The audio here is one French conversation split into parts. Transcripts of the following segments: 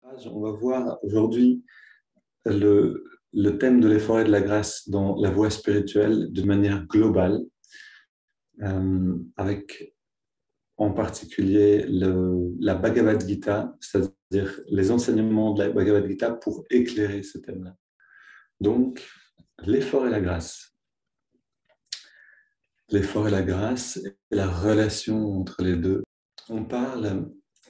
On va voir aujourd'hui le thème de l'effort et de la grâce dans la voie spirituelle de manière globale, avec en particulier la Bhagavad Gita, c'est-à-dire les enseignements de la Bhagavad Gita pour éclairer ce thème-là. Donc, l'effort et la grâce. L'effort et la grâce et la relation entre les deux. On parle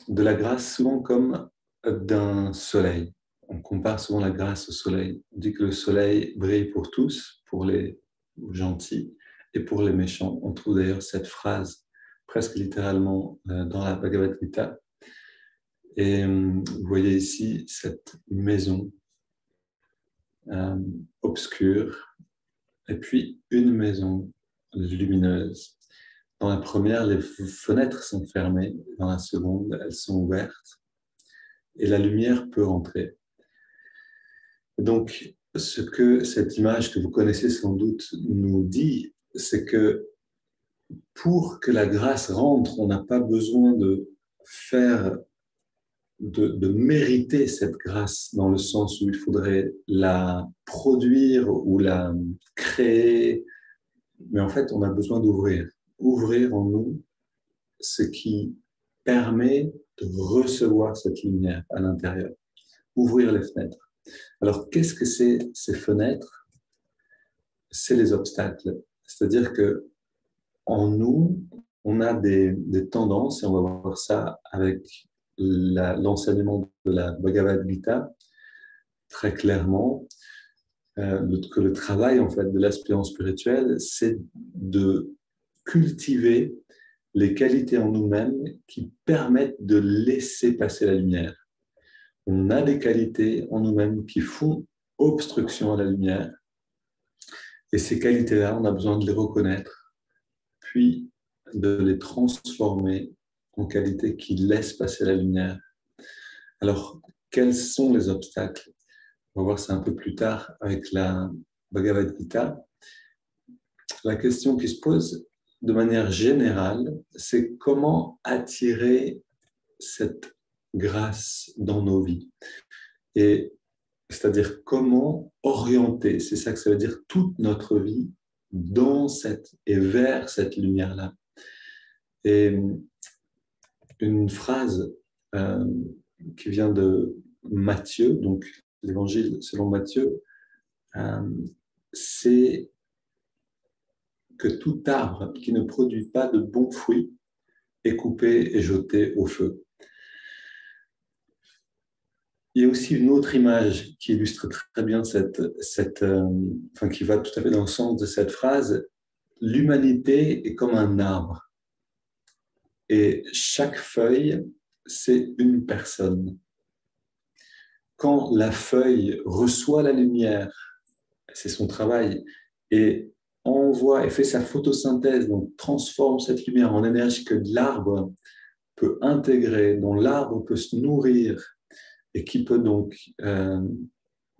de la grâce souvent comme d'un soleil. On compare souvent la grâce au soleil. On dit que le soleil brille pour tous, pour les gentils et pour les méchants. On trouve d'ailleurs cette phrase presque littéralement dans la Bhagavad Gita. Et vous voyez ici cette maison obscure et puis une maison lumineuse. Dans la première, les fenêtres sont fermées. Dans la seconde, elles sont ouvertes. Et la lumière peut rentrer. Donc, ce que cette image que vous connaissez sans doute nous dit, c'est que pour que la grâce rentre, on n'a pas besoin de mériter cette grâce dans le sens où il faudrait la produire ou la créer. Mais en fait, on a besoin d'ouvrir. Ouvrir en nous ce qui permet de recevoir cette lumière à l'intérieur. Ouvrir les fenêtres. Alors, qu'est-ce que c'est ces fenêtres? C'est les obstacles. C'est-à-dire que en nous, on a des tendances, et on va voir ça avec l'enseignement de la Bhagavad Gita, très clairement, que le travail en fait de l'aspirant spirituel, c'est de cultiver les qualités en nous-mêmes qui permettent de laisser passer la lumière. On a des qualités en nous-mêmes qui font obstruction à la lumière. Et ces qualités-là, on a besoin de les reconnaître, puis de les transformer en qualités qui laissent passer la lumière. Alors, quels sont les obstacles? On va voir ça un peu plus tard avec la Bhagavad Gita. La question qui se pose de manière générale, c'est comment attirer cette grâce dans nos vies. Et c'est-à-dire comment orienter, c'est ça que ça veut dire, toute notre vie dans cette et vers cette lumière-là. Et une phrase qui vient de Matthieu, donc l'évangile selon Matthieu, c'est que tout arbre qui ne produit pas de bons fruits est coupé et jeté au feu. Il y a aussi une autre image qui illustre très bien qui va tout à fait dans le sens de cette phrase. L'humanité est comme un arbre et chaque feuille, c'est une personne. Quand la feuille reçoit la lumière, c'est son travail, et envoie et fait sa photosynthèse, donc transforme cette lumière en énergie que l'arbre peut intégrer, dont l'arbre peut se nourrir, et qui peut donc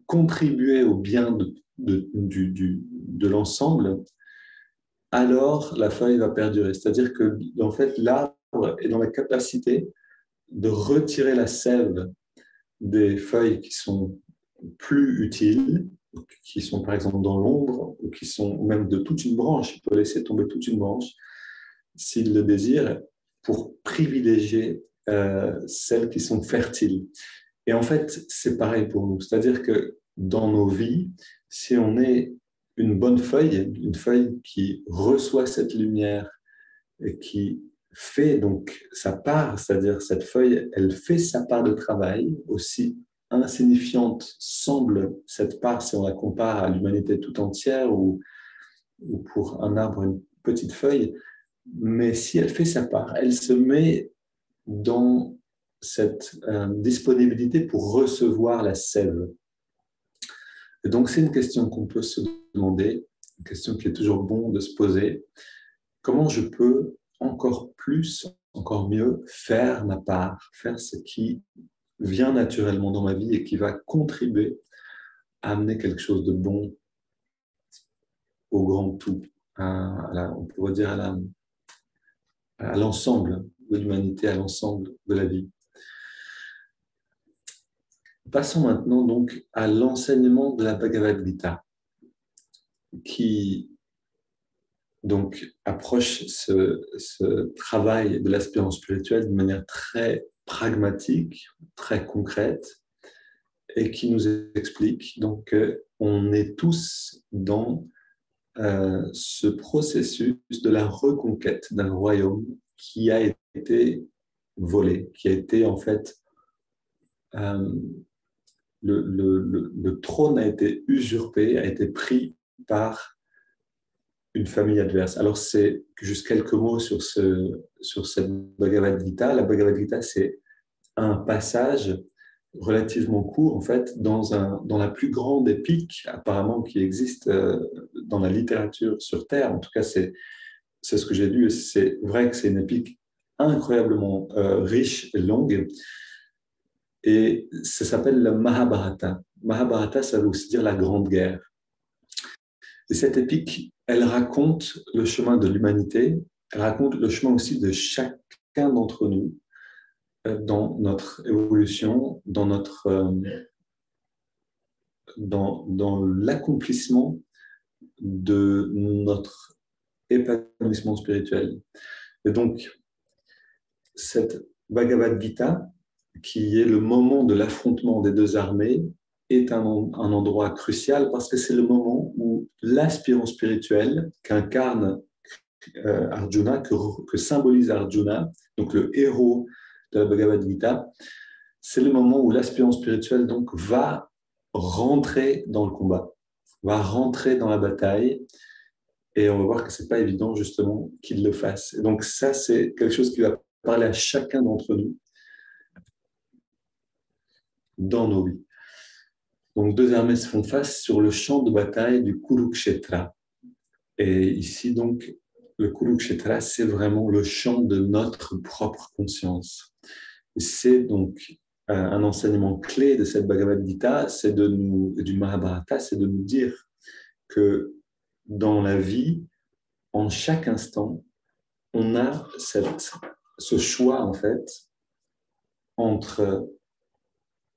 contribuer au bien de l'ensemble, alors la feuille va perdurer. C'est-à-dire que, en fait, l'arbre est dans la capacité de retirer la sève des feuilles qui sont plus utiles, qui sont par exemple dans l'ombre, ou qui sont même de toute une branche. Il peut laisser tomber toute une branche, s'il le désire, pour privilégier celles qui sont fertiles. Et en fait, c'est pareil pour nous. C'est-à-dire que dans nos vies, si on est une bonne feuille, une feuille qui reçoit cette lumière et qui fait donc sa part, c'est-à-dire cette feuille, elle fait sa part de travail, aussi insignifiante semble cette part si on la compare à l'humanité tout entière ou pour un arbre, une petite feuille, mais si elle fait sa part, elle se met dans cette disponibilité pour recevoir la sève. Et donc, c'est une question qu'on peut se demander, une question qui est toujours bon de se poser. Comment je peux encore plus, encore mieux faire ma part, faire ce qui vient naturellement dans ma vie et qui va contribuer à amener quelque chose de bon au grand tout, on pourrait dire à l'ensemble de l'humanité, à l'ensemble de la vie. Passons maintenant donc à l'enseignement de la Bhagavad Gita, qui donc approche ce travail de l'aspirant spirituel de manière très pragmatique, très concrète, et qui nous explique donc qu'on est tous dans ce processus de la reconquête d'un royaume qui a été volé, qui a été en fait, euh, le trône a été usurpé, a été pris par une famille adverse. Alors, c'est juste quelques mots sur cette Bhagavad Gita. La Bhagavad Gita, c'est un passage relativement court, en fait, dans la plus grande épique, apparemment, qui existe dans la littérature sur Terre. En tout cas, c'est ce que j'ai lu. C'est vrai que c'est une épique incroyablement riche et longue. Et ça s'appelle le Mahabharata. Mahabharata, ça veut aussi dire la Grande Guerre. Et cette épique, elle raconte le chemin de l'humanité, elle raconte le chemin aussi de chacun d'entre nous dans notre évolution, dans l'accomplissement de notre épanouissement spirituel. Et donc, cette Bhagavad Gita, qui est le moment de l'affrontement des deux armées, est un endroit crucial parce que c'est le moment où l'aspirant spirituel qu'incarne Arjuna, que symbolise Arjuna, donc le héros de la Bhagavad Gita, c'est le moment où l'aspirant spirituel donc va rentrer dans le combat, va rentrer dans la bataille, et on va voir que c'est pas évident justement qu'il le fasse. Et donc ça, c'est quelque chose qui va parler à chacun d'entre nous dans nos vies. Donc deux armées se font face sur le champ de bataille du Kurukshetra. Et ici donc, le Kurukshetra, c'est vraiment le champ de notre propre conscience. Et c'est donc un enseignement clé de cette Bhagavad Gita, c'est du Mahabharata, c'est de nous dire que dans la vie, en chaque instant, on a ce choix en fait entre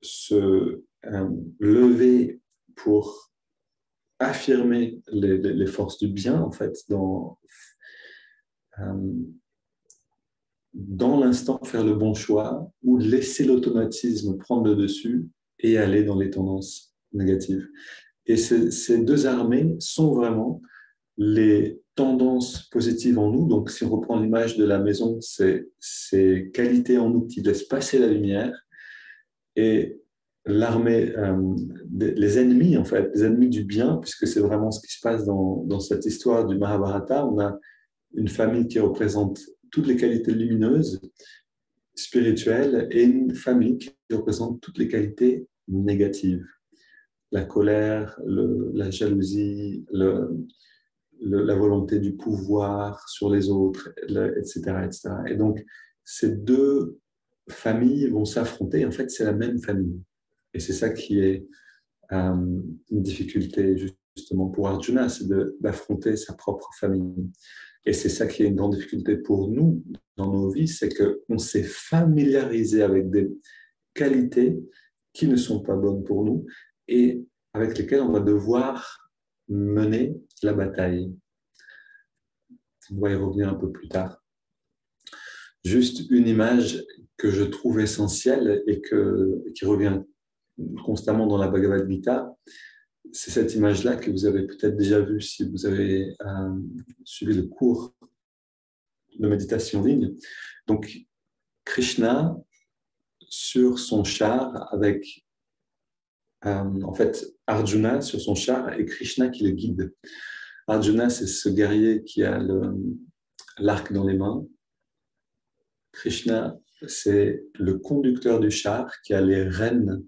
se lever pour affirmer les forces du bien en fait euh, dans l'instant faire le bon choix ou laisser l'automatisme prendre le dessus et aller dans les tendances négatives. Et ces deux armées sont vraiment les tendances positives en nous. Donc, si on reprend l'image de la maison, c'est ces qualités en nous qui laissent passer la lumière, et l'armée, les ennemis, en fait, les ennemis du bien, puisque c'est vraiment ce qui se passe dans cette histoire du Mahabharata. On a une famille qui représente toutes les qualités lumineuses, spirituelles, et une famille qui représente toutes les qualités négatives. La colère, la jalousie, la volonté du pouvoir sur les autres, etc., etc. Et donc, ces deux familles vont s'affronter. En fait, c'est la même famille. Et c'est ça qui est une difficulté justement pour Arjuna, c'est d'affronter sa propre famille. Et c'est ça qui est une grande difficulté pour nous dans nos vies, c'est qu'on s'est familiarisé avec des qualités qui ne sont pas bonnes pour nous et avec lesquelles on va devoir mener la bataille. On va y revenir un peu plus tard. Juste une image que je trouve essentielle et qui revient constamment dans la Bhagavad Gita, c'est cette image-là que vous avez peut-être déjà vue si vous avez suivi le cours de méditation en ligne. Donc, Krishna sur son char avec, en fait, Arjuna sur son char et Krishna qui le guide. Arjuna, c'est ce guerrier qui a l'arc dans les mains. Krishna, c'est le conducteur du char qui a les rênes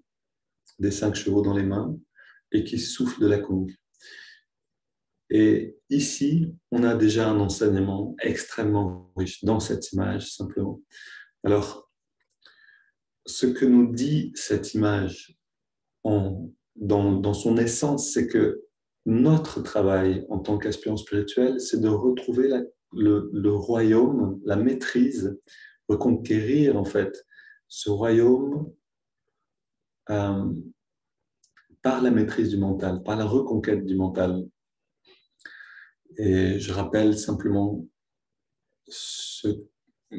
des 5 chevaux dans les mains et qui souffle de la conque. Et ici, on a déjà un enseignement extrêmement riche dans cette image, simplement. Alors, ce que nous dit cette image dans son essence, c'est que notre travail en tant qu'aspirant spirituel, c'est de retrouver le royaume, la maîtrise, reconquérir en fait ce royaume euh, par la maîtrise du mental, par la reconquête du mental. Et je rappelle simplement,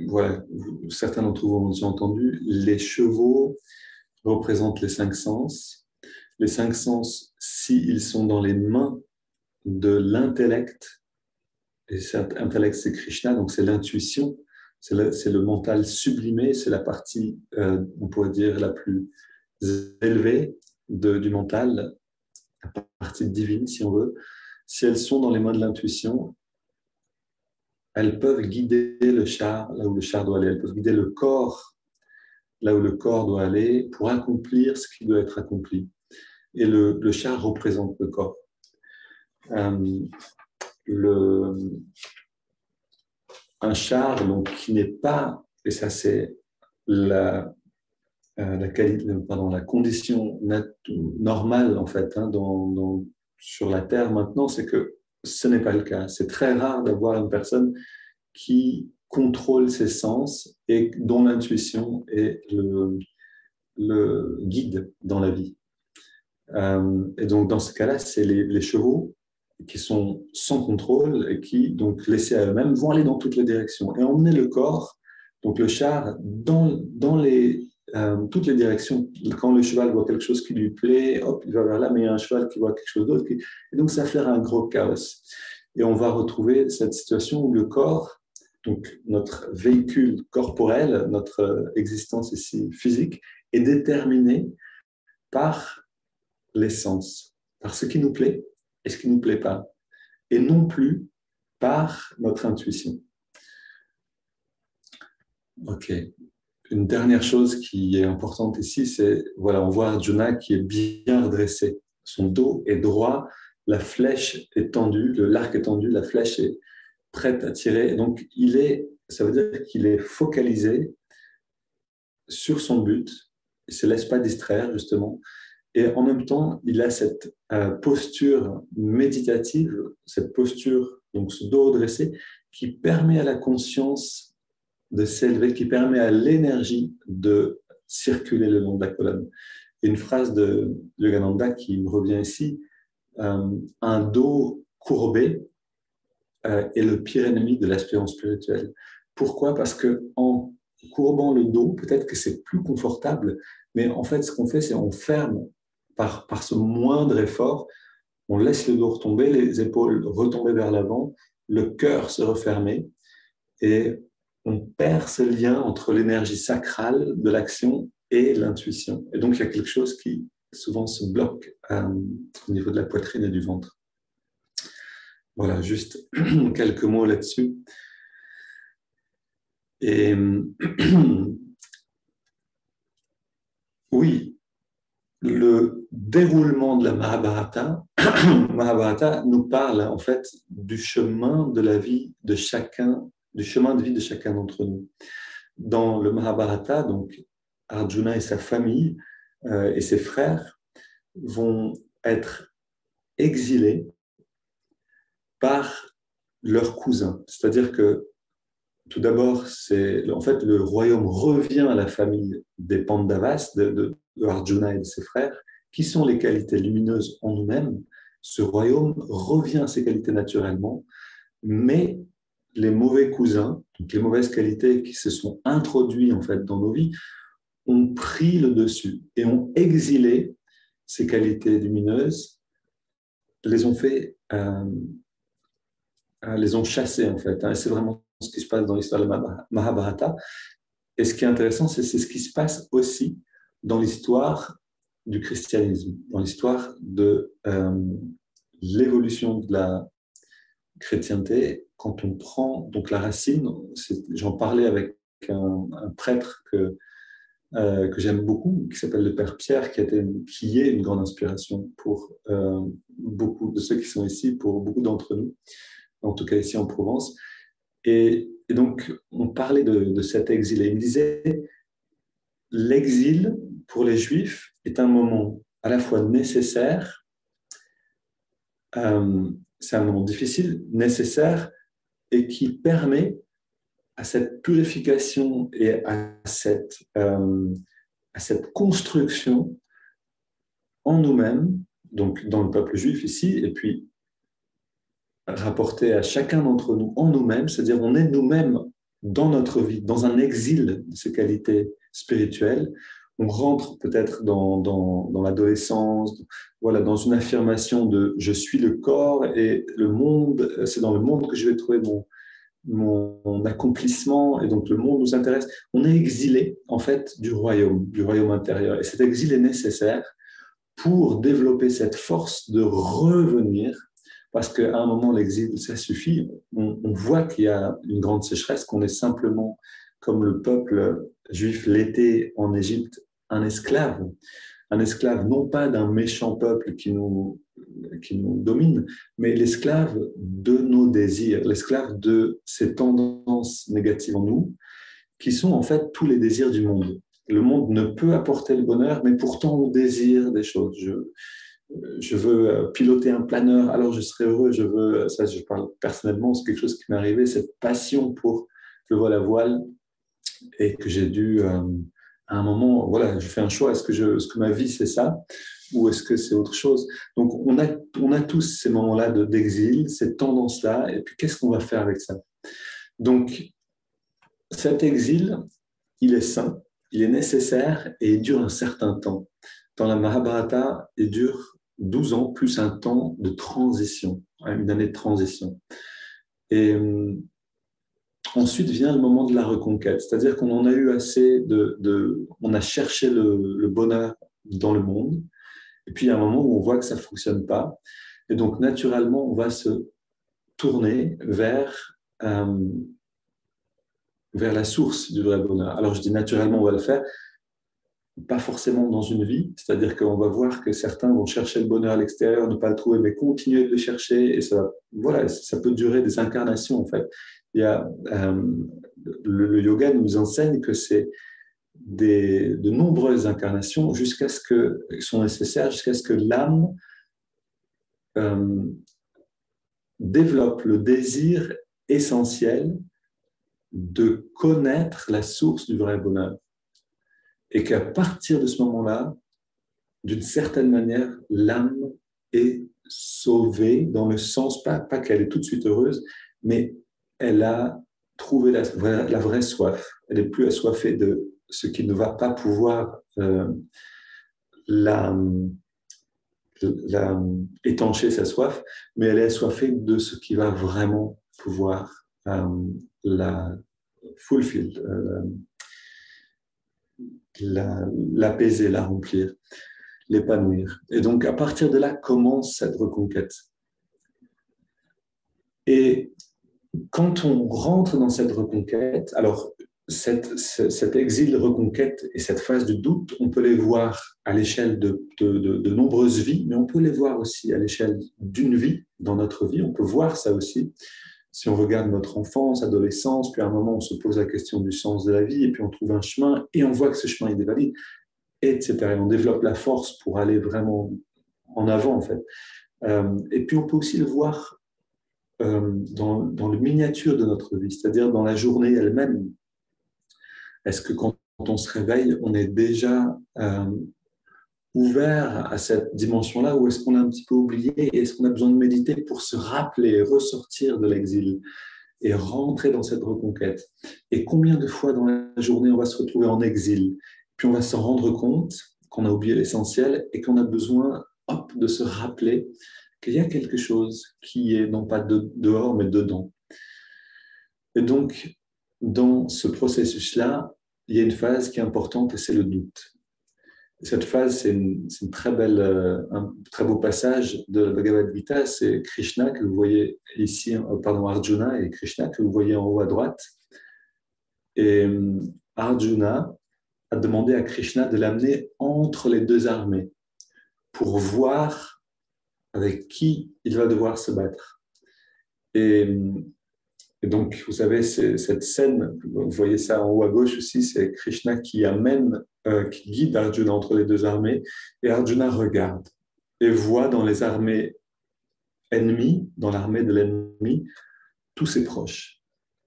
voilà, certains d'entre vous ont déjà entendu, les chevaux représentent les cinq sens. Les cinq sens, s'ils sont dans les mains de l'intellect, et cet intellect c'est Krishna, donc c'est l'intuition, c'est le mental sublimé, c'est la partie, on pourrait dire, la plus élevée du mental, la partie divine si on veut. Si elles sont dans les mains de l'intuition, elles peuvent guider le char là où le char doit aller, elles peuvent guider le corps là où le corps doit aller pour accomplir ce qui doit être accompli. Et le char représente le corps. Un char donc, qui n'est pas, et ça c'est la condition normale en fait sur la Terre maintenant, c'est que ce n'est pas le cas. C'est très rare d'avoir une personne qui contrôle ses sens et dont l'intuition est le guide dans la vie. Et donc dans ce cas-là, c'est les chevaux qui sont sans contrôle et qui, donc laissés à eux-mêmes, vont aller dans toutes les directions et emmener le corps, donc le char, dans toutes les directions. Quand le cheval voit quelque chose qui lui plaît, hop, il va vers là, mais il y a un cheval qui voit quelque chose d'autre. Et donc, ça fait un gros chaos. Et on va retrouver cette situation où le corps, donc notre véhicule corporel, notre existence ici physique, est déterminé par les sens, par ce qui nous plaît et ce qui ne nous plaît pas, et non plus par notre intuition. Ok. Une dernière chose qui est importante ici, c'est, voilà, on voit Arjuna qui est bien redressé. Son dos est droit, la flèche est tendue, l'arc est tendu, la flèche est prête à tirer. Donc, ça veut dire qu'il est focalisé sur son but, il ne se laisse pas distraire, justement. Et en même temps, il a cette posture méditative, cette posture, donc ce dos redressé, qui permet à la conscience de s'élever, qui permet à l'énergie de circuler le long de la colonne. Et une phrase de Yogananda qui me revient ici, un dos courbé est le pire ennemi de l'aspirance spirituelle. Pourquoi? Parce qu'en courbant le dos, peut-être que c'est plus confortable, mais en fait, ce qu'on fait, c'est on ferme par ce moindre effort, on laisse le dos retomber, les épaules retomber vers l'avant, le cœur se refermer, et on perd ce lien entre l'énergie sacrale de l'action et l'intuition. Et donc, il y a quelque chose qui souvent se bloque au niveau de la poitrine et du ventre. Voilà, juste quelques mots là-dessus. Et oui, le déroulement de la Mahabharata nous parle en fait du chemin de la vie de chacun, du chemin de vie de chacun d'entre nous. Dans le Mahabharata, donc Arjuna et sa famille et ses frères vont être exilés par leurs cousins. C'est-à-dire que tout d'abord, en fait, le royaume revient à la famille des Pandavas, de Arjuna et de ses frères, qui sont les qualités lumineuses en nous-mêmes. Ce royaume revient à ses qualités naturellement, mais les mauvais cousins, donc les mauvaises qualités qui se sont introduits en fait dans nos vies, ont pris le dessus et ont exilé ces qualités lumineuses, les ont fait, les ont chassées en fait. C'est vraiment ce qui se passe dans l'histoire de Mahabharata. Et ce qui est intéressant, c'est ce qui se passe aussi dans l'histoire du christianisme, dans l'histoire de l'évolution de la chrétienté. Quand on prend donc la racine, j'en parlais avec un prêtre que j'aime beaucoup, qui s'appelle le Père Pierre, qui est une grande inspiration pour beaucoup de ceux qui sont ici, pour beaucoup d'entre nous, en tout cas ici en Provence. Et donc, on parlait de cet exil. Et il me disait, l'exil, pour les Juifs, est un moment à la fois nécessaire, c'est un moment difficile, nécessaire, et qui permet à cette purification et à cette construction en nous-mêmes, donc dans le peuple juif ici, et puis rapporté à chacun d'entre nous en nous-mêmes, c'est-à-dire on est nous-mêmes dans notre vie, dans un exil de ces qualités spirituelles. On rentre peut-être dans l'adolescence, voilà, dans une affirmation de je suis le corps et le monde, c'est dans le monde que je vais trouver mon accomplissement, et donc le monde nous intéresse. On est exilé en fait du royaume intérieur, et cet exil est nécessaire pour développer cette force de revenir, parce qu'à un moment, l'exil, ça suffit. On voit qu'il y a une grande sécheresse, qu'on est simplement, comme le peuple juif l'était en Égypte, un esclave non pas d'un méchant peuple qui nous domine, mais l'esclave de nos désirs, l'esclave de ces tendances négatives en nous, qui sont en fait tous les désirs du monde. Le monde ne peut apporter le bonheur, mais pourtant on désire des choses. Je veux piloter un planeur, alors je serai heureux. Je veux, ça je parle personnellement, c'est quelque chose qui m'est arrivé, cette passion pour le vol à voile, et que j'ai dû, à un moment, voilà, je fais un choix, est-ce que ma vie c'est ça, ou est-ce que c'est autre chose? Donc on a tous ces moments-là d'exil, cette tendance-là, et puis qu'est-ce qu'on va faire avec ça? Donc cet exil, il est sain, il est nécessaire et il dure un certain temps. Dans la Mahabharata, il dure 12 ans plus un temps de transition, une année de transition. Et ensuite vient le moment de la reconquête, c'est-à-dire qu'on en a eu assez on a cherché le bonheur dans le monde, et puis il y a un moment où on voit que ça ne fonctionne pas, et donc naturellement on va se tourner vers la source du vrai bonheur. Alors je dis naturellement on va le faire, pas forcément dans une vie, c'est-à-dire qu'on va voir que certains vont chercher le bonheur à l'extérieur, ne pas le trouver, mais continuer de le chercher, et ça, voilà, ça peut durer des incarnations en fait. Il y a, le yoga nous enseigne que c'est de nombreuses incarnations jusqu'à ce que sont nécessaires, jusqu'à ce que l'âme euh, développe le désir essentiel de connaître la source du vrai bonheur. Et qu'à partir de ce moment-là, d'une certaine manière, l'âme est sauvée dans le sens, pas qu'elle est tout de suite heureuse, mais elle a trouvé la vraie soif. Elle n'est plus assoiffée de ce qui ne va pas pouvoir la, étancher sa soif, mais elle est assoiffée de ce qui va vraiment pouvoir la fulfill, l'apaiser, la remplir, l'épanouir. Et donc, à partir de là, commence cette reconquête. Et quand on rentre dans cette reconquête, alors cet exil reconquête et cette phase de doute, on peut les voir à l'échelle de nombreuses vies, mais on peut les voir aussi à l'échelle d'une vie, dans notre vie. On peut voir ça aussi. Si on regarde notre enfance, adolescence, puis à un moment, on se pose la question du sens de la vie, et puis on trouve un chemin, et on voit que ce chemin est valide, etc. Et on développe la force pour aller vraiment en avant, en fait. Et puis, on peut aussi le voir dans le miniature de notre vie, c'est-à-dire dans la journée elle-même. Est-ce que quand on se réveille, on est déjà ouvert à cette dimension-là, ou est-ce qu'on a un petit peu oublié, et est-ce qu'on a besoin de méditer pour se rappeler, ressortir de l'exil et rentrer dans cette reconquête? Et combien de fois dans la journée on va se retrouver en exil, puis on va se rendre compte qu'on a oublié l'essentiel et qu'on a besoin de se rappeler qu'il y a quelque chose qui est non pas dehors, mais dedans. Et donc, dans ce processus-là, il y a une phase qui est importante, et c'est le doute. Et cette phase, c'est une très belle, un très beau passage de la Bhagavad Gita. C'est Krishna que vous voyez ici, pardon, Arjuna et Krishna que vous voyez en haut à droite. Et Arjuna a demandé à Krishna de l'amener entre les deux armées pour voir avec qui il va devoir se battre. Et donc, vous savez, cette scène, vous voyez ça en haut à gauche aussi, c'est Krishna qui qui guide Arjuna entre les deux armées, et Arjuna regarde et voit dans les armées ennemies, dans l'armée de l'ennemi, tous ses proches,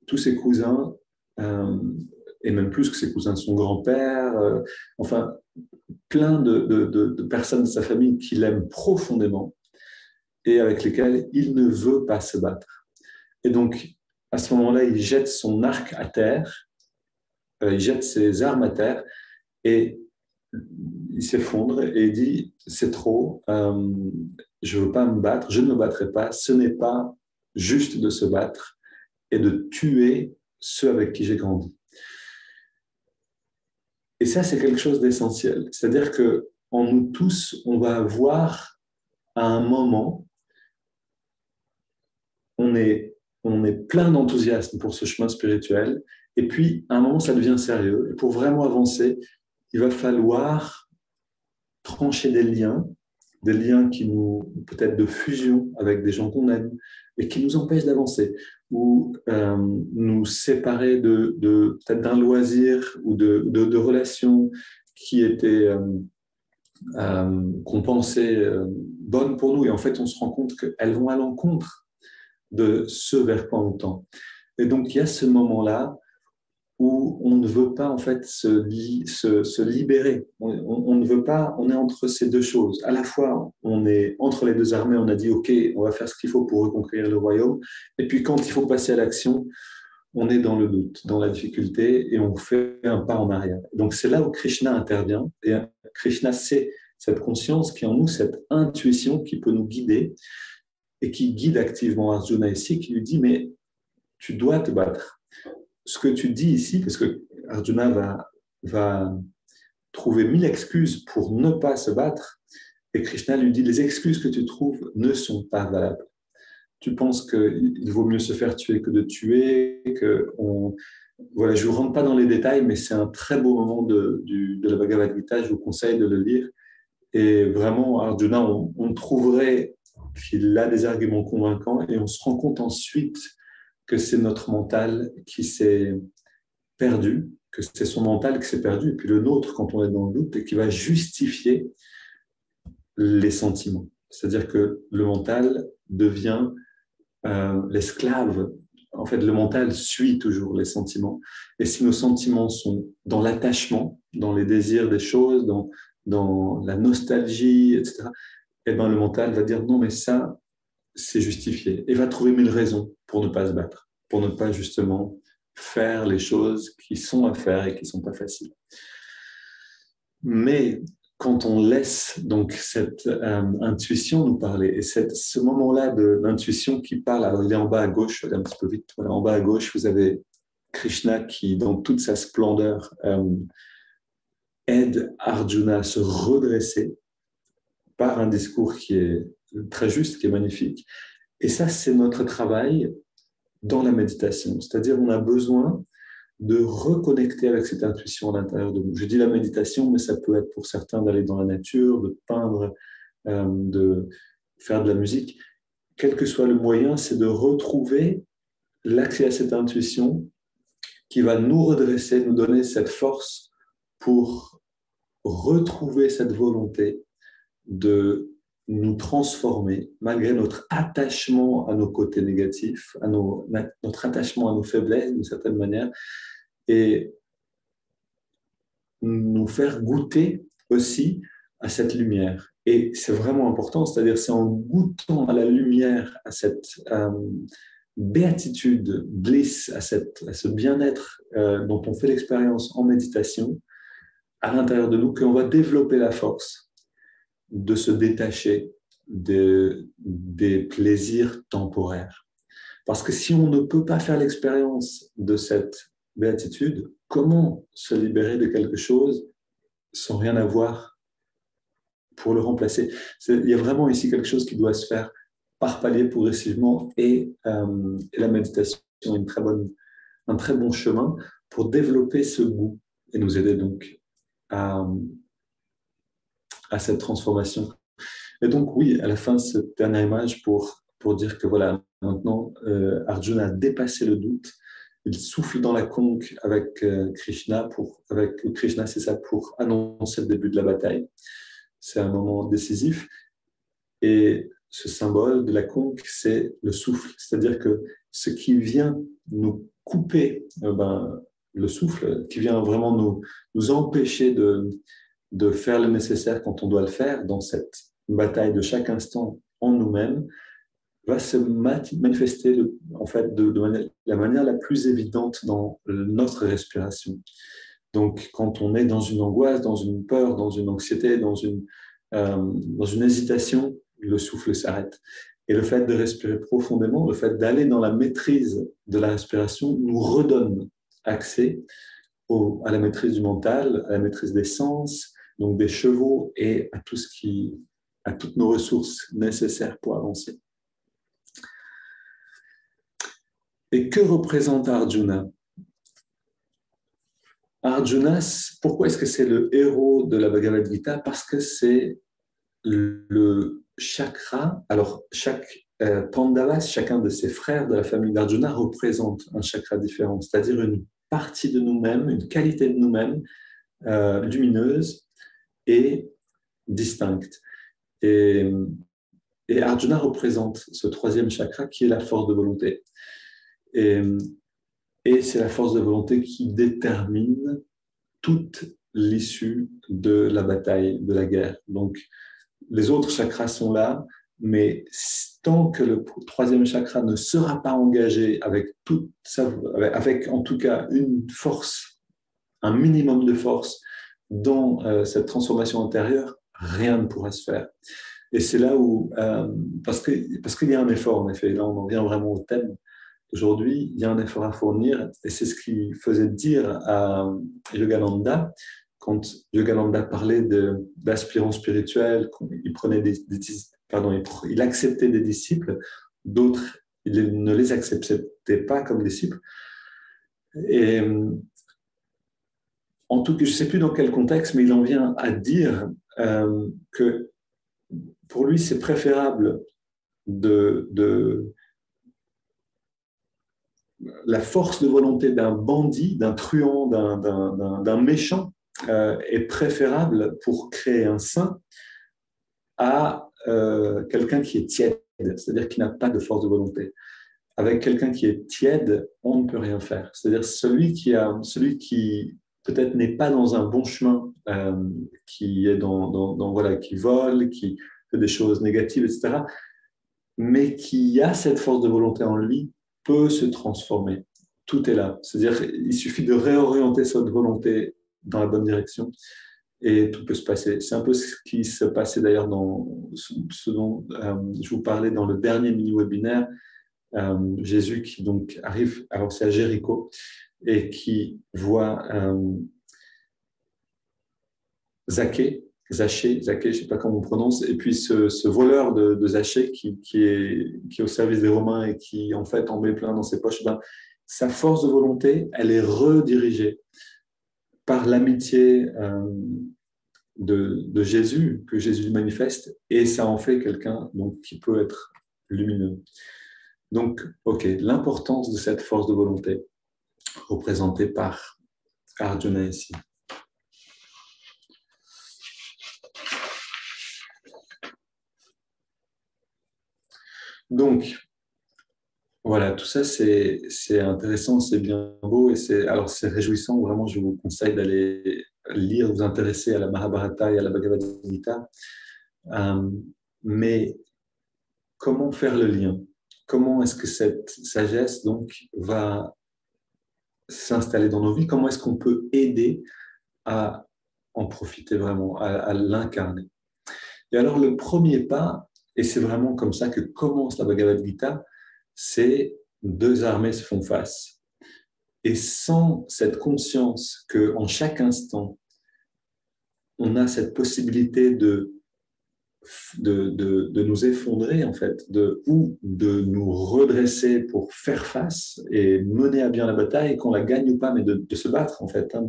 tous ses cousins, et même plus que ses cousins, son grand-père, enfin, plein de personnes de sa famille qui l'aiment profondément et avec lesquelles il ne veut pas se battre. Et donc, à ce moment-là, il jette son arc à terre, il jette ses armes à terre et il s'effondre et il dit « c'est trop, je ne veux pas me battre, je ne me battrai pas, ce n'est pas juste de se battre et de tuer ceux avec qui j'ai grandi. » Et ça, c'est quelque chose d'essentiel. C'est-à-dire qu'en nous tous, on va avoir à un moment, on est plein d'enthousiasme pour ce chemin spirituel, et puis à un moment, ça devient sérieux. Et pour vraiment avancer, il va falloir trancher des liens qui nous, peut-être de fusion avec des gens qu'on aime, et qui nous empêchent d'avancer, ou nous séparer peut-être d'un loisir ou de relations qui étaient qu'on pensait bonnes pour nous, et en fait on se rend compte qu'elles vont à l'encontre de ce vers quoi on tend. Et donc il y a ce moment-là où on ne veut pas en fait se libérer. On ne veut pas, on est entre ces deux choses. À la fois, on est entre les deux armées, on a dit ok, on va faire ce qu'il faut pour reconquérir le royaume, et puis quand il faut passer à l'action, on est dans le doute, dans la difficulté, et on fait un pas en arrière. Donc c'est là où Krishna intervient, et Krishna, c'est cette conscience qui est en nous, cette intuition qui peut nous guider, et qui guide activement Arjuna ici, qui lui dit, mais tu dois te battre. Ce que tu dis ici, parce que Arjuna va trouver 1000 excuses pour ne pas se battre, et Krishna lui dit, les excuses que tu trouves ne sont pas valables. Tu penses qu'il vaut mieux se faire tuer que de tuer, voilà, je ne vous rentre pas dans les détails, mais c'est un très beau moment de la Bhagavad Gita, je vous conseille de le lire. Et vraiment, Arjuna, on trouverait qu'il a des arguments convaincants, et on se rend compte ensuite que c'est notre mental qui s'est perdu, que c'est son mental qui s'est perdu, et puis le nôtre, quand on est dans le doute, et qui va justifier les sentiments. C'est-à-dire que le mental devient l'esclave. En fait, le mental suit toujours les sentiments. Et si nos sentiments sont dans l'attachement, dans les désirs des choses, dans la nostalgie, etc., eh ben, le mental va dire non, mais ça, c'est justifié. Et va trouver 1000 raisons pour ne pas se battre, pour ne pas justement faire les choses qui sont à faire et qui ne sont pas faciles. Mais quand on laisse donc cette intuition nous parler, et ce moment-là d'intuition qui parle, alors il est en bas à gauche, je vais aller un petit peu vite, voilà, en bas à gauche, vous avez Krishna qui, dans toute sa splendeur, aide Arjuna à se redresser par un discours qui est très juste, qui est magnifique. Et ça, c'est notre travail dans la méditation. C'est-à-dire, on a besoin de reconnecter avec cette intuition à l'intérieur de nous. Je dis la méditation, mais ça peut être pour certains d'aller dans la nature, de peindre, de faire de la musique. Quel que soit le moyen, c'est de retrouver l'accès à cette intuition qui va nous redresser, nous donner cette force pour retrouver cette volonté de nous transformer malgré notre attachement à nos côtés négatifs, notre attachement à nos faiblesses d'une certaine manière, et nous faire goûter aussi à cette lumière. Et c'est vraiment important, c'est-à-dire c'est en goûtant à la lumière, à cette béatitude, bliss, à ce bien-être dont on fait l'expérience en méditation, à l'intérieur de nous, qu'on va développer la force de se détacher des plaisirs temporaires. Parce que si on ne peut pas faire l'expérience de cette béatitude, comment se libérer de quelque chose sans rien avoir pour le remplacer? Il y a vraiment ici quelque chose qui doit se faire par palier progressivement, et la méditation est un très bon chemin pour développer ce goût et nous aider donc à cette transformation. Et donc oui, à la fin, cette dernière image pour dire que voilà, maintenant Arjuna a dépassé le doute, il souffle dans la conque avec Krishna, c'est ça, pour annoncer le début de la bataille. C'est un moment décisif, et ce symbole de la conque, c'est le souffle, c'est-à-dire que ce qui vient nous couper le souffle, qui vient vraiment nous empêcher de faire le nécessaire quand on doit le faire dans cette bataille de chaque instant en nous-mêmes, va se manifester en fait de la manière la plus évidente dans notre respiration. Donc, quand on est dans une angoisse, dans une peur, dans une anxiété, dans une hésitation, le souffle s'arrête. Et le fait de respirer profondément, le fait d'aller dans la maîtrise de la respiration nous redonne accès à la maîtrise du mental, à la maîtrise des sens, donc des chevaux et à toutes nos ressources nécessaires pour avancer. Et que représente Arjuna? Arjuna, pourquoi est-ce que c'est le héros de la Bhagavad Gita? Parce que c'est le chakra. Alors, chaque Pandava, chacun de ses frères de la famille d'Arjuna représente un chakra différent, c'est-à-dire une partie de nous-mêmes, une qualité de nous-mêmes lumineuse et distincte. Et Arjuna représente ce troisième chakra qui est la force de volonté. Et c'est la force de volonté qui détermine toute l'issue de la bataille, de la guerre. Donc, les autres chakras sont là, mais tant que le troisième chakra ne sera pas engagé avec en tout cas une force, un minimum de force dans cette transformation intérieure, rien ne pourra se faire. Et c'est là où, parce qu'il y a un effort, en effet, là on en vient vraiment au thème. Aujourd'hui, il y a un effort à fournir et c'est ce qu'il faisait dire à Yogananda quand Yogananda parlait d'aspirants spirituels, il acceptait des disciples, d'autres, il ne les acceptait pas comme disciples. Et en tout cas, je ne sais plus dans quel contexte, mais il en vient à dire que pour lui, c'est préférable la force de volonté d'un bandit, d'un truand, d'un méchant est préférable pour créer un saint à quelqu'un qui est tiède, c'est-à-dire qui n'a pas de force de volonté. Avec quelqu'un qui est tiède, on ne peut rien faire. C'est-à-dire celui qui peut-être n'est pas dans un bon chemin, qui est voilà, qui vole, qui fait des choses négatives, etc., mais qui a cette force de volonté en lui, peut se transformer. Tout est là. C'est-à-dire il suffit de réorienter cette volonté dans la bonne direction et tout peut se passer. C'est un peu ce qui se passait d'ailleurs dans ce dont je vous parlais dans le dernier mini-webinaire. Jésus qui donc arrive, alors c'est à Jéricho, et qui voit Zaché, je ne sais pas comment on prononce, et puis ce voleur de Zaché qui est au service des Romains et qui en fait en met plein dans ses poches, sa force de volonté, elle est redirigée par l'amitié de Jésus, que Jésus manifeste, et ça en fait quelqu'un donc, qui peut être lumineux. Donc, l'importance de cette force de volonté représentée par Arjuna ici. Donc, voilà, tout ça, c'est intéressant, c'est bien beau, et c'est réjouissant. Vraiment, je vous conseille d'aller lire, vous intéresser à la Mahabharata et à la Bhagavad Gita. Mais comment faire le lien? Comment est-ce que cette sagesse donc va s'installer dans nos vies? Comment est-ce qu'on peut aider à en profiter vraiment, à l'incarner? Et alors, le premier pas, et c'est vraiment comme ça que commence la Bhagavad Gita, c'est deux armées se font face. Et sans cette conscience qu'en chaque instant, on a cette possibilité de nous effondrer, en fait, ou de nous redresser pour faire face et mener à bien la bataille, et qu'on la gagne ou pas, mais de se battre, en fait, hein,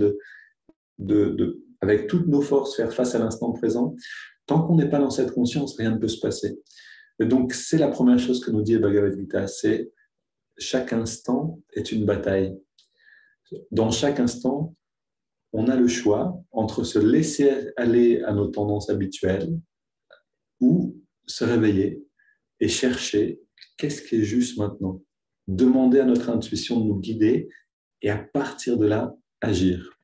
avec toutes nos forces, faire face à l'instant présent. Tant qu'on n'est pas dans cette conscience, rien ne peut se passer. Et donc, c'est la première chose que nous dit le Bhagavad Gita, c'est chaque instant est une bataille. Dans chaque instant, on a le choix entre se laisser aller à nos tendances habituelles ou se réveiller et chercher qu'est-ce qui est juste maintenant. Demander à notre intuition de nous guider et à partir de là, agir.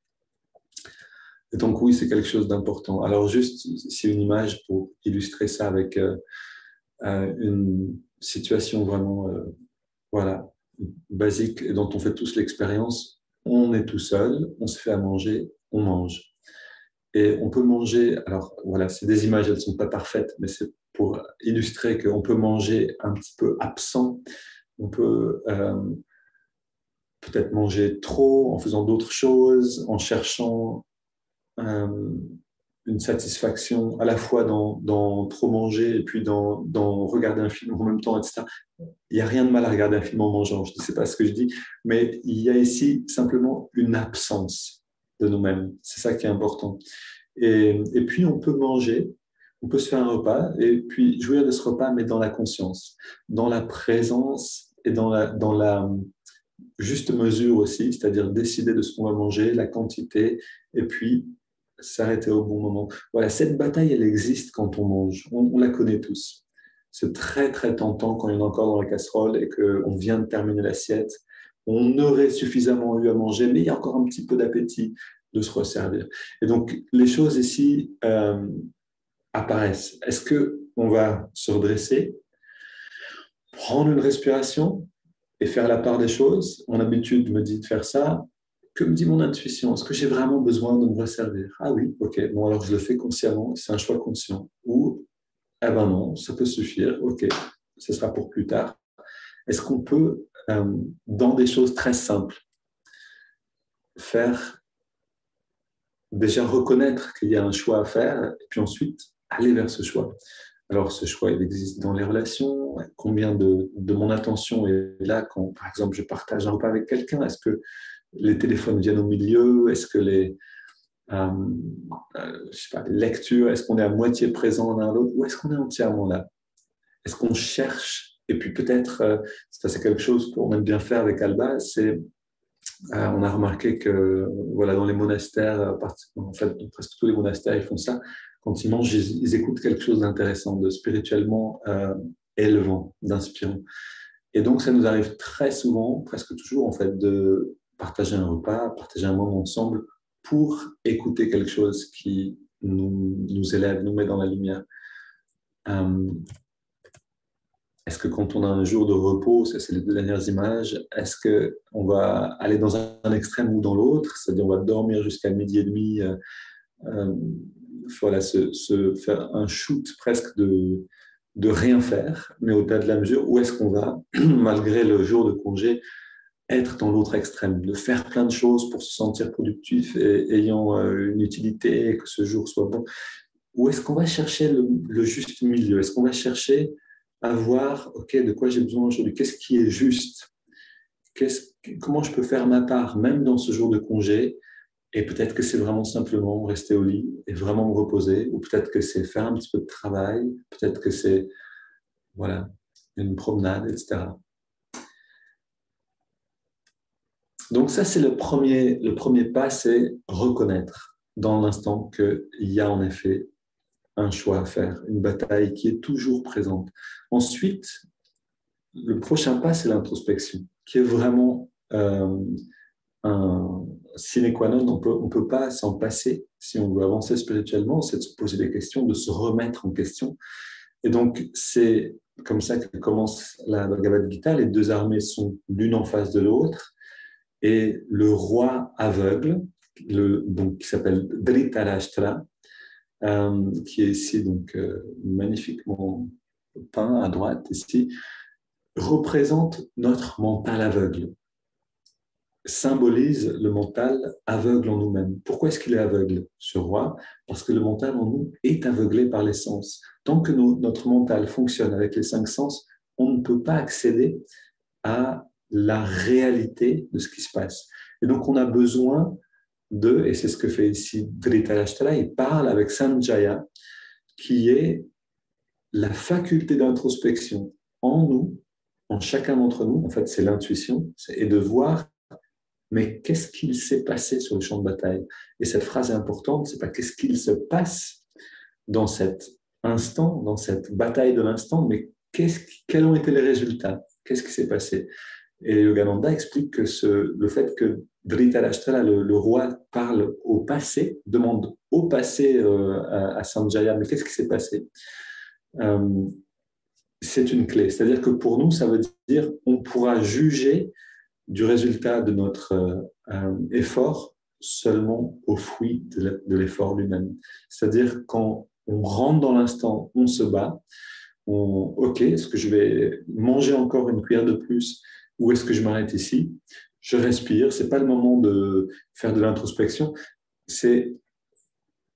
Et donc oui, c'est quelque chose d'important. Alors juste, c'est une image pour illustrer ça avec une situation vraiment voilà, basique et dont on fait tous l'expérience. On est tout seul, on se fait à manger, on mange. Et on peut manger, alors voilà, c'est des images, elles ne sont pas parfaites, mais c'est pour illustrer qu'on peut manger un petit peu absent, on peut peut-être manger trop en faisant d'autres choses, en cherchant euh, une satisfaction à la fois dans trop manger et puis dans regarder un film en même temps, etc. Il n'y a rien de mal à regarder un film en mangeant, je ne sais pas ce que je dis, mais il y a ici simplement une absence de nous-mêmes. C'est ça qui est important. Et puis, on peut manger, on peut se faire un repas et puis jouir de ce repas, mais dans la conscience, dans la présence et dans la juste mesure aussi, c'est-à-dire décider de ce qu'on va manger, la quantité, et puis s'arrêter au bon moment. Voilà, cette bataille, elle existe quand on mange. On la connaît tous. C'est très, très tentant quand il y en a encore dans la casserole et qu'on vient de terminer l'assiette. On aurait suffisamment eu à manger, mais il y a encore un petit peu d'appétit de se resservir. Et donc, les choses ici apparaissent. Est-ce qu'on va se redresser, prendre une respiration et faire la part des choses? Mon habitude me dit de faire ça. Que me dit mon intuition? Est-ce que j'ai vraiment besoin de me resservir? Ah oui, ok, bon alors je le fais consciemment, c'est un choix conscient. Ou, eh ben non, ça peut suffire, ok, ce sera pour plus tard. Est-ce qu'on peut, dans des choses très simples, faire déjà reconnaître qu'il y a un choix à faire et puis ensuite aller vers ce choix? Alors, ce choix, il existe dans les relations. Combien de mon attention est là quand, par exemple, je partage un repas avec quelqu'un? Est-ce que les téléphones viennent au milieu? Est-ce que euh, je sais pas, les lectures, est-ce qu'on est à moitié présent l'un à l'autre ou est-ce qu'on est entièrement là? Est-ce qu'on cherche? Et puis peut-être, ça c'est quelque chose qu'on aime bien faire avec Alba, c'est on a remarqué que voilà, dans les monastères, en fait, dans presque tous les monastères, ils font ça. Quand ils mangent, ils écoutent quelque chose d'intéressant, de spirituellement élevant, d'inspirant. Et donc, ça nous arrive très souvent, presque toujours, en fait, de partager un repas, partager un moment ensemble pour écouter quelque chose qui nous élève, nous met dans la lumière. Euh, Est-ce que quand on a un jour de repos, ça c'est les deux dernières images, est-ce qu'on va aller dans un extrême ou dans l'autre? C'est-à-dire on va dormir jusqu'à midi et demi, euh, voilà, se faire un shoot presque de rien faire, mais au-delà de la mesure, ou est-ce qu'on va, malgré le jour de congé, être dans l'autre extrême, de faire plein de choses pour se sentir productif et ayant une utilité et que ce jour soit bon? Ou est-ce qu'on va chercher le juste milieu? Est-ce qu'on va chercher à voir, OK, de quoi j'ai besoin aujourd'hui? Qu'est-ce qui est juste? Comment je peux faire ma part, même dans ce jour de congé? Et peut-être que c'est vraiment simplement rester au lit et vraiment me reposer, ou peut-être que c'est faire un petit peu de travail, peut-être que c'est, voilà, une promenade, etc. Donc ça, c'est le premier pas, c'est reconnaître dans l'instant qu'il y a en effet un choix à faire, une bataille qui est toujours présente. Ensuite, le prochain pas, c'est l'introspection, qui est vraiment un sine qua non. On peut pas s'en passer si on veut avancer spirituellement, c'est de se poser des questions, de se remettre en question. Et donc, c'est comme ça que commence la Bhagavad Gita. Les deux armées sont l'une en face de l'autre. Et le roi aveugle, donc, qui s'appelle Dhritarashtra, qui est ici donc magnifiquement peint à droite ici, représente notre mental aveugle, symbolise le mental aveugle en nous-mêmes. Pourquoi est-ce qu'il est aveugle, ce roi? Parce que le mental en nous est aveuglé par les sens. Tant que notre mental fonctionne avec les cinq sens, on ne peut pas accéder à la réalité de ce qui se passe. Et donc, on a besoin et c'est ce que fait ici Dhritarashtra, il parle avec Sanjaya, qui est la faculté d'introspection en nous, en chacun d'entre nous. En fait, c'est l'intuition, et de voir, mais qu'est-ce qu'il s'est passé sur le champ de bataille? Et cette phrase est importante, c'est pas qu'est-ce qu'il se passe dans cet instant, dans cette bataille de l'instant, mais quels ont été les résultats? Qu'est-ce qui s'est passé? Et Yogananda explique que le fait que Dhritarashtra, le roi, parle au passé, demande au passé à Sanjaya, mais qu'est-ce qui s'est passé? euh, c'est une clé. C'est-à-dire que pour nous, ça veut dire on pourra juger du résultat de notre effort seulement au fruit de l'effort lui-même. C'est-à-dire quand on rentre dans l'instant, on se bat, OK, est-ce que je vais manger encore une cuillère de plus ou est-ce que je m'arrête ici? Je respire, c'est pas le moment de faire de l'introspection, c'est,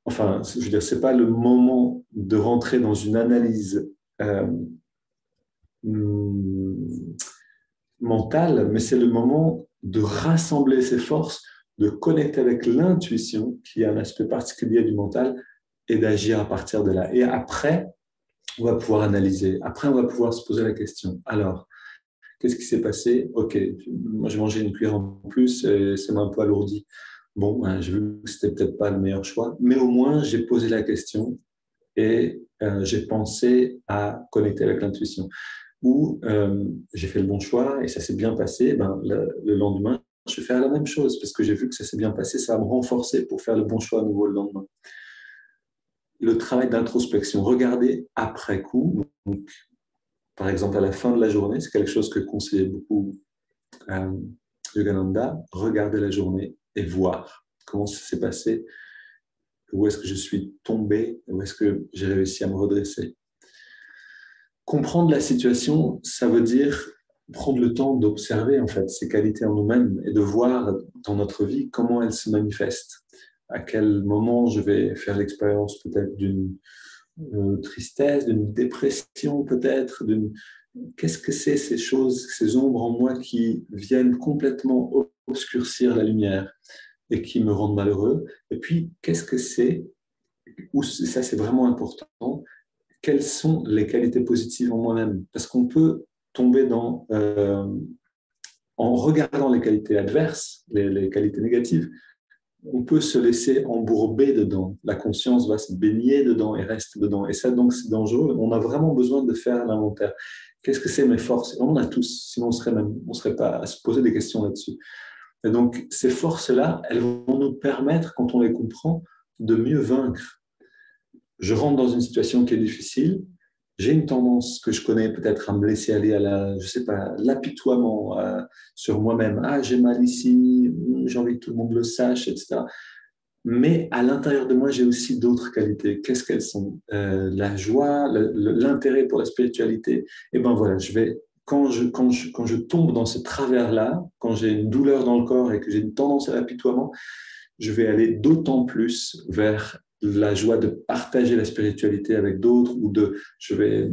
enfin, je veux dire, c'est pas le moment de rentrer dans une analyse euh, mentale, mais c'est le moment de rassembler ses forces, de connecter avec l'intuition, qui est un aspect particulier du mental, et d'agir à partir de là. Et après, on va pouvoir analyser. Après, on va pouvoir se poser la question. Alors, qu'est-ce qui s'est passé? OK, moi j'ai mangé une cuillère en plus et ça m'a un peu alourdi. Bon, ben, j'ai vu que c'était peut-être pas le meilleur choix, mais au moins j'ai posé la question et j'ai pensé à connecter avec l'intuition. Ou j'ai fait le bon choix et ça s'est bien passé. Ben, le lendemain, je vais faire la même chose parce que j'ai vu que ça s'est bien passé. Ça va me renforcer pour faire le bon choix à nouveau le lendemain. Le travail d'introspection, regarder après coup. Donc, par exemple, à la fin de la journée, c'est quelque chose que conseillait beaucoup Yogananda, regarder la journée et voir comment ça s'est passé, où est-ce que je suis tombé, où est-ce que j'ai réussi à me redresser. Comprendre la situation, ça veut dire prendre le temps d'observer en fait ces qualités en nous-mêmes et de voir dans notre vie comment elles se manifestent. À quel moment je vais faire l'expérience peut-être d'une tristesse, d'une dépression peut-être, qu'est-ce que c'est ces choses, ces ombres en moi qui viennent complètement obscurcir la lumière et qui me rendent malheureux. Et puis, qu'est-ce que c'est, ou ça c'est vraiment important, quelles sont les qualités positives en moi-même? Parce qu'on peut tomber en regardant les qualités adverses, les qualités négatives, on peut se laisser embourber dedans. La conscience va se baigner dedans et reste dedans. Et ça, donc, c'est dangereux. On a vraiment besoin de faire l'inventaire. Qu'est-ce que c'est mes forces? On en a tous, sinon on serait pas à se poser des questions là-dessus. Et donc, ces forces-là, elles vont nous permettre, quand on les comprend, de mieux vaincre. Je rentre dans une situation qui est difficile, j'ai une tendance que je connais peut-être à me laisser aller à je sais pas, l'apitoiement sur moi-même. Ah, j'ai mal ici, j'ai envie que tout le monde le sache, etc. Mais à l'intérieur de moi, j'ai aussi d'autres qualités. Qu'est-ce qu'elles sont? La joie, l'intérêt pour la spiritualité. Et ben voilà, quand je tombe dans ce travers-là, quand j'ai une douleur dans le corps et que j'ai une tendance à l'apitoiement, je vais aller d'autant plus vers la joie de partager la spiritualité avec d'autres je vais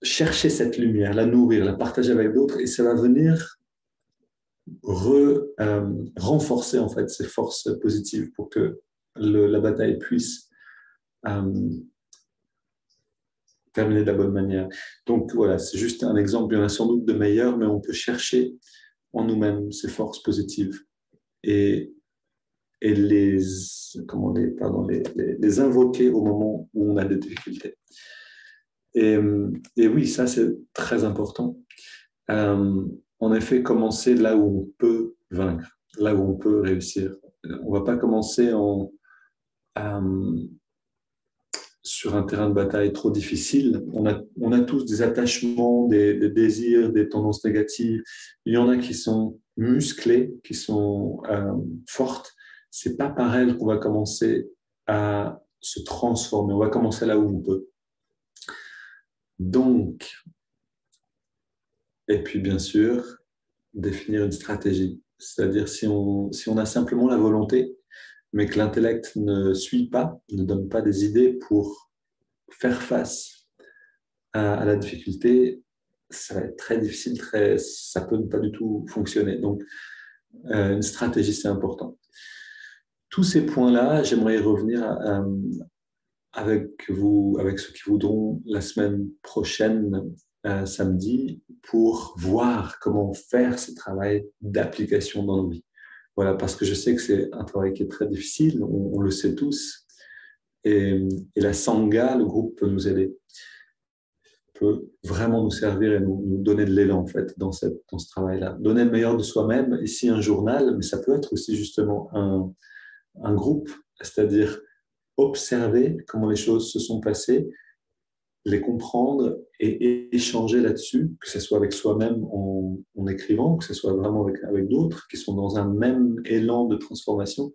chercher cette lumière, la nourrir, la partager avec d'autres et ça va venir renforcer en fait ces forces positives pour que la bataille puisse euh, terminer de la bonne manière. Donc voilà, c'est juste un exemple, il y en a sans doute de meilleurs, mais on peut chercher en nous-mêmes ces forces positives et les invoquer au moment où on a des difficultés. Et oui, ça c'est très important. En effet, commencer là où on peut vaincre, là où on peut réussir. On ne va pas commencer sur un terrain de bataille trop difficile. On a tous des attachements, des désirs, des tendances négatives. Il y en a qui sont musclées, qui sont fortes. C'est pas par elles qu'on va commencer à se transformer. On va commencer là où on peut. Donc, et puis bien sûr, définir une stratégie. C'est-à-dire si on a simplement la volonté, mais que l'intellect ne suit pas, ne donne pas des idées pour faire face à la difficulté, ça va être très difficile, ça peut ne pas du tout fonctionner. Donc, une stratégie, c'est important. Tous ces points-là, j'aimerais y revenir avec vous, avec ceux qui voudront la semaine prochaine, samedi, pour voir comment faire ce travail d'application dans nos vies. Voilà, parce que je sais que c'est un travail qui est très difficile, on le sait tous, et la Sangha, le groupe, peut nous aider. peut vraiment nous servir et nous donner de l'élan en fait dans ce travail-là. Donner le meilleur de soi-même, ici un journal, mais ça peut être aussi justement un groupe, c'est-à-dire observer comment les choses se sont passées, les comprendre et échanger là-dessus, que ce soit avec soi-même en écrivant, que ce soit vraiment avec d'autres qui sont dans un même élan de transformation,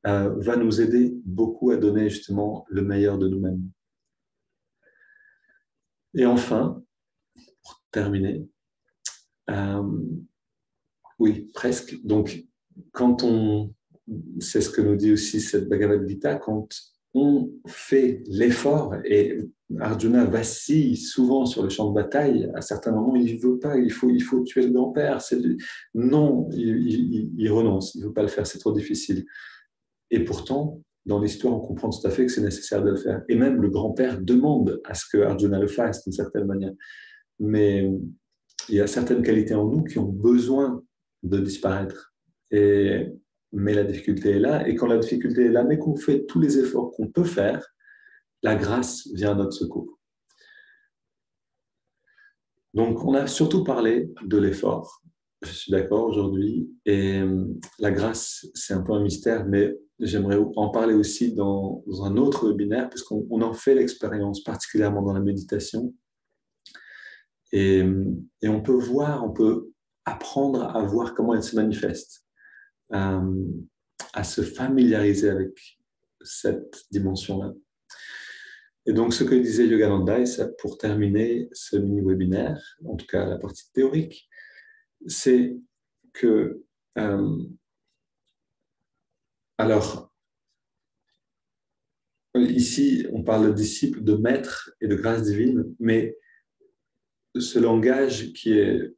va nous aider beaucoup à donner justement le meilleur de nous-mêmes. Et enfin, pour terminer, oui, presque. Donc, c'est ce que nous dit aussi cette Bhagavad Gita, quand on fait l'effort, et Arjuna vacille souvent sur le champ de bataille, à certains moments, il ne veut pas, il faut tuer le grand-père. Non, il renonce, il ne veut pas le faire, c'est trop difficile. Et pourtant, dans l'histoire, on comprend tout à fait que c'est nécessaire de le faire. Et même le grand-père demande à ce que Arjuna le fasse d'une certaine manière. Mais il y a certaines qualités en nous qui ont besoin de disparaître. Mais la difficulté est là. Et quand la difficulté est là, mais qu'on fait tous les efforts qu'on peut faire, la grâce vient à notre secours. Donc, on a surtout parlé de l'effort. Je suis d'accord aujourd'hui. Et la grâce, c'est un peu un mystère, mais j'aimerais en parler aussi dans un autre webinaire, parce qu'on en fait l'expérience, particulièrement dans la méditation. Et on peut apprendre à voir comment elle se manifeste, à se familiariser avec cette dimension-là. Et donc, ce que disait Yogananda, et ça, pour terminer ce mini-webinaire, en tout cas la partie théorique, c'est que, alors, ici, on parle de disciple, de maître et de grâce divine, mais ce langage qui est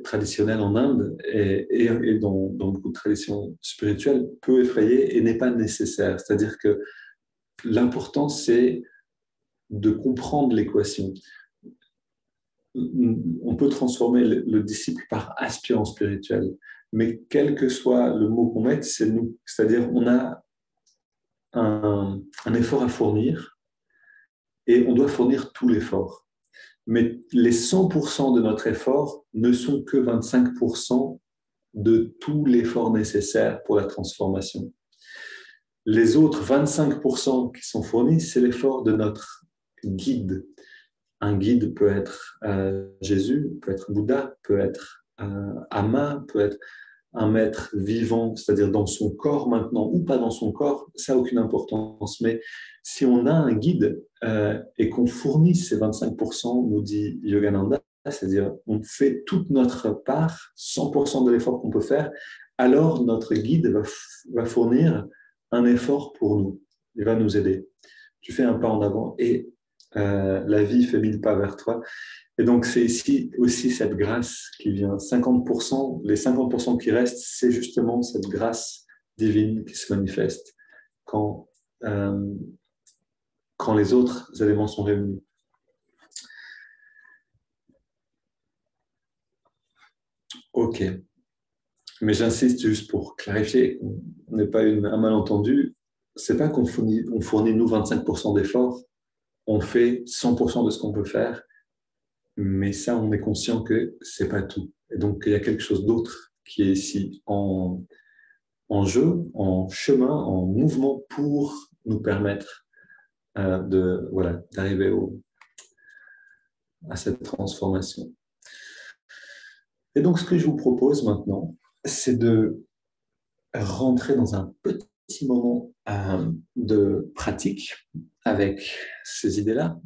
traditionnel en Inde et dans beaucoup de traditions spirituelles peut effrayer et n'est pas nécessaire. C'est-à-dire que l'important, c'est de comprendre l'équation. On peut transformer le disciple par aspirant spirituel, mais quel que soit le mot qu'on mette, c'est nous. C'est-à-dire on a un effort à fournir et on doit fournir tout l'effort. Mais les 100% de notre effort ne sont que 25% de tout l'effort nécessaire pour la transformation. Les autres 25% qui sont fournis, c'est l'effort de notre guide. Un guide peut être Jésus, peut être Bouddha, peut être Ama, peut être un maître vivant, c'est-à-dire dans son corps maintenant ou pas dans son corps, ça n'a aucune importance. Mais si on a un guide et qu'on fournit ces 25%, nous dit Yogananda, c'est-à-dire on fait toute notre part, 100% de l'effort qu'on peut faire, alors notre guide va fournir un effort pour nous. Il va nous aider. Tu fais un pas en avant et la vie fait 1000 pas vers toi. Et donc, c'est ici aussi cette grâce qui vient. 50%, les 50% qui restent, c'est justement cette grâce divine qui se manifeste quand les autres éléments sont réunis. Ok. Mais j'insiste juste pour clarifier, on n'est pas un malentendu. C'est pas qu'on fournit nous 25% d'efforts, on fait 100% de ce qu'on peut faire, mais ça, on est conscient que c'est pas tout. Et donc, il y a quelque chose d'autre qui est ici en jeu, en chemin, en mouvement pour nous permettre d'arriver à cette transformation. Et donc, ce que je vous propose maintenant, c'est de rentrer dans un petit moment de pratique avec ces idées-là.